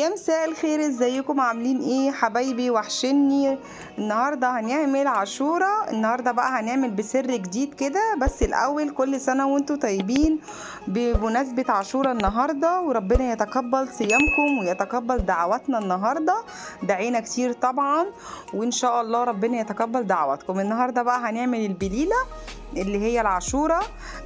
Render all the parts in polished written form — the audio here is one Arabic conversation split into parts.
يا مساء الخير، ازيكم عاملين ايه حبايبي؟ وحشني. النهارده هنعمل عاشوره. النهارده بقى هنعمل بسر جديد كده. بس الاول كل سنه وانتم طيبين بمناسبه عاشوره النهارده، وربنا يتقبل صيامكم ويتقبل دعواتنا النهارده. دعينا كتير طبعا، وان شاء الله ربنا يتقبل دعواتكم. النهارده بقى هنعمل البليله اللي هي العاشوره.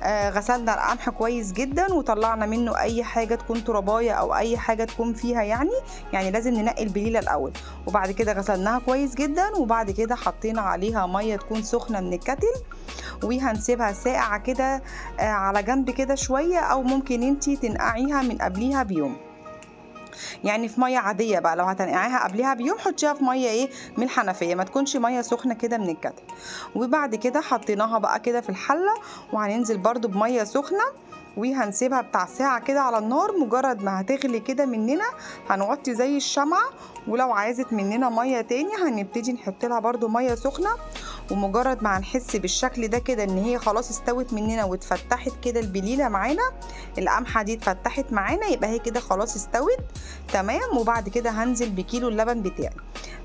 غسلنا القمح كويس جدا وطلعنا منه اي حاجه تكون ترابايه او اي حاجه تكون فيها، يعني لازم ننقي البليله الاول، وبعد كده غسلناها كويس جدا، وبعد كده حطينا عليها ميه تكون سخنه من الكتل، وهنسيبها ساقعه كده على جنب كده شويه، او ممكن انتي تنقعيها من قبليها بيوم، يعني في ميه عاديه. بقى لو هتنقعيها قبلها بيوم حطيها في ميه من الحنفيه، ما تكونش ميه سخنه كده من الكتل. وبعد كده حطيناها بقى كده في الحله، وهننزل برضو بميه سخنه، وهنسيبها بتاع ساعة كده على النار. مجرد ما هتغلي كده مننا هنغطي زي الشمعة، ولو عايزت مننا مية تاني هنبتدي نحط لها برضو مية سخنة. ومجرد ما هنحس بالشكل ده كده ان هي خلاص استوت مننا واتفتحت كده البليلة معانا، القمحة دي اتفتحت معانا، يبقى هي كده خلاص استوت تمام. وبعد كده هنزل بكيلو اللبن بتاعي.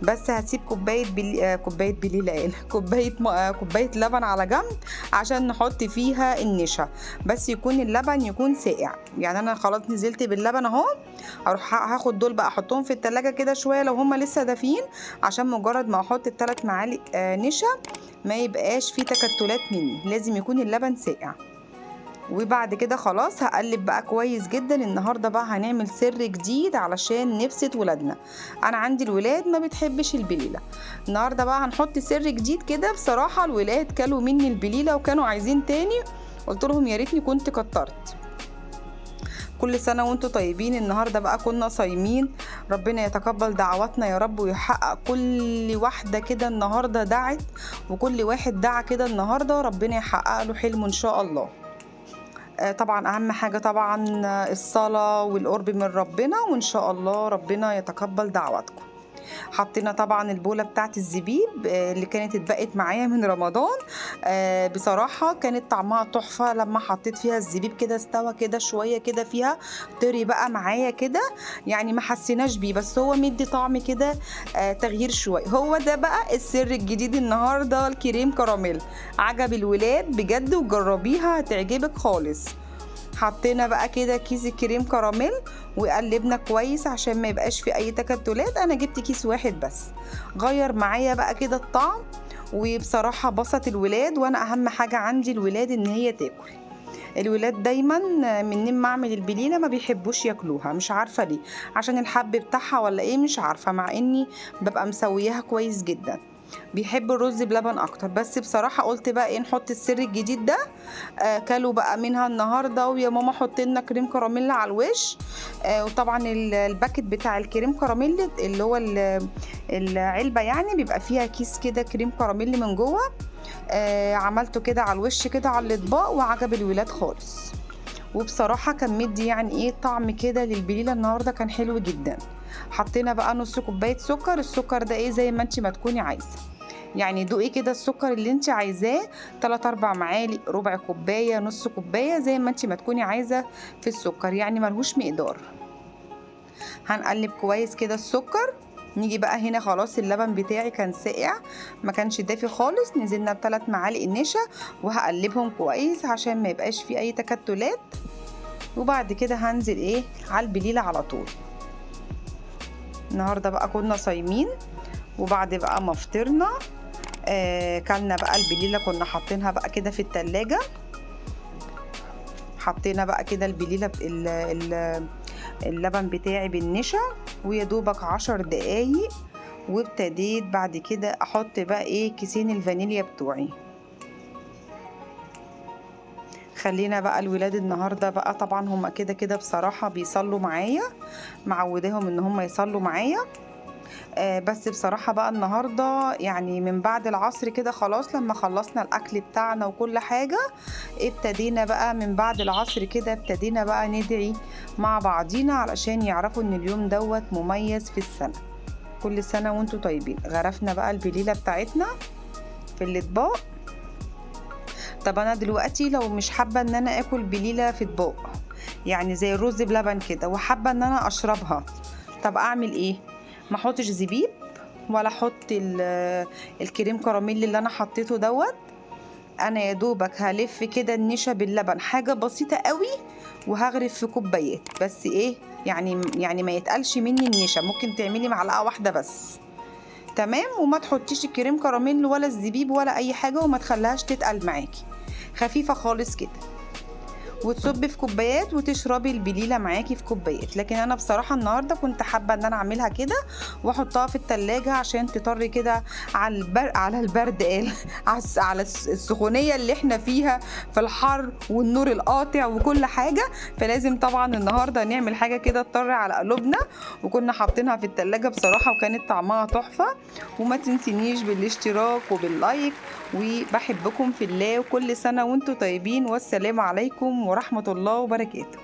بس هسيب كوباية بليلة كوباية لبن على جنب عشان نحط فيها النشا، بس يكون اللبن يكون ساقع. يعني انا خلاص نزلت باللبن اهو، اروح هاخد دول بقى احطهم في التلاجة كده شوية لو هما لسه دافيين، عشان مجرد ما احط ال3 معالق نشا ما يبقاش فيه تكتلات مني، لازم يكون اللبن ساقع. وبعد كده خلاص هقلب بقى كويس جدا. النهارده بقى هنعمل سر جديد علشان نبسط ولادنا. انا عندي الولاد ما بتحبش البليله. النهارده بقى هنحط سر جديد كده. بصراحه الولاد كلوا مني البليله وكانوا عايزين تاني، قلت لهم يا ريتني كنت كترت. كل سنة وانتم طيبين. النهاردة بقى كنا صايمين، ربنا يتقبل دعواتنا يا رب، ويحقق كل واحدة كده النهاردة دعت، وكل واحد دعا كده النهاردة ربنا يحقق له حلمه ان شاء الله. طبعا اهم حاجة طبعا الصلاة والقرب من ربنا، وان شاء الله ربنا يتقبل دعواتكم. حطينا طبعا البولة بتاعت الزبيب اللي كانت اتبقت معايا من رمضان. بصراحة كانت طعمها تحفة لما حطيت فيها الزبيب كده، استوى كده شوية كده فيها طري بقى معايا كده، يعني ما حسيناش بيه، بس هو مدي طعم كده تغيير شوية. هو ده بقى السر الجديد النهاردة، الكريم كراميل. عجب الولاد بجد، وجربيها هتعجبك خالص. حطينا بقى كده كيس الكريم كراميل وقلبنا كويس عشان ما يبقاش في اي تكتلات. انا جبت كيس واحد بس، غير معايا بقى كده الطعم، وبصراحة بسط الولاد. وانا اهم حاجة عندي الولاد ان هي تاكل. الولاد دايما من ما اعمل البليله ما بيحبوش ياكلوها، مش عارفه ليه، عشان الحب بتاعها ولا ايه مش عارفه، مع اني ببقى مسوياها كويس جدا. بيحبوا الرز بلبن اكتر. بس بصراحه قلت بقى ايه، نحط السر الجديد ده. كلوا بقى منها النهارده، ويا ماما حط لنا كريم كراميل على الوش. وطبعا الباكت بتاع الكريم كراميل اللي هو العلبه، يعني بيبقى فيها كيس كده كريم كراميل من جوه. عملته كده على الوش كده على الاطباق، وعجب الولاد خالص. وبصراحه كان مدي يعني ايه طعم كده للبليله النهارده، كان حلو جدا. حطينا بقى نص كوبايه سكر. السكر ده ايه زي ما انت ما تكوني عايزه، يعني دوقي كده السكر اللي انت عايزاه، 3-4 معالق، ربع كوبايه، نص كوبايه، زي ما انت ما تكوني عايزه في السكر، يعني ملهوش مقدار. هنقلب كويس كده السكر. نيجي بقى هنا خلاص اللبن بتاعي كان ساقع، ما كانش دافي خالص. نزلنا ب3 معالق النشا، وهقلبهم كويس عشان ما يبقاش فيه اي تكتلات. وبعد كده هنزل ايه على البليله على طول. النهارده بقى كنا صايمين، وبعد بقى ما فطرنا كلنا بقى البليله. كنا حاطينها بقى كده في التلاجة. حطينا بقى كده البليله اللبن بتاعي بالنشا، ويا دوبك 10 دقايق، وابتديت بعد كده احط بقى ايه كيسين الفانيليا بتوعي. خلينا بقى الولاد النهارده بقى طبعا هم كده كده بصراحه بيصلوا معايا، معوداهم ان هم يصلوا معايا. بس بصراحة بقى النهاردة يعني من بعد العصر كده خلاص، لما خلصنا الأكل بتاعنا وكل حاجة، ابتدينا بقى من بعد العصر كده ابتدينا بقى ندعي مع بعضينا علشان يعرفوا ان اليوم دوت مميز في السنة. كل سنة وانتوا طيبين. غرفنا بقى البليلة بتاعتنا في الاطباق. طب انا دلوقتي لو مش حابة ان انا اكل بليلة في اطباق، يعني زي الرز بلبن كده، وحابة ان انا اشربها طب اعمل ايه؟ ما احطش زبيب ولا احط الكريم كراميل اللي انا حطيته دوت. انا يا دوبك هلف كده النشا باللبن حاجه بسيطه قوي، وهغرف في كوبايات بس. ايه يعني ما يتقلش مني النشا، ممكن تعملي معلقه واحده بس. تمام. وما تحطيش الكريم كراميل ولا الزبيب ولا اي حاجه، وما تخليهاش تتقل معاكي، خفيفه خالص كده. وتصبي في كوبايات وتشربي البليله معاكي في كوبايات. لكن انا بصراحه النهارده كنت حابه ان انا اعملها كده واحطها في التلاجة عشان تطري كده على البرد قال على السخونيه اللي احنا فيها في الحر والنور القاطع وكل حاجه. فلازم طبعا النهارده نعمل حاجه كده تطري على قلوبنا، وكنا حاطينها في التلاجة بصراحه وكانت طعمها تحفه. وما تنسينيش بالاشتراك وباللايك، وبحبكم في الله، وكل سنه وانتم طيبين، والسلام عليكم ورحمة الله وبركاته.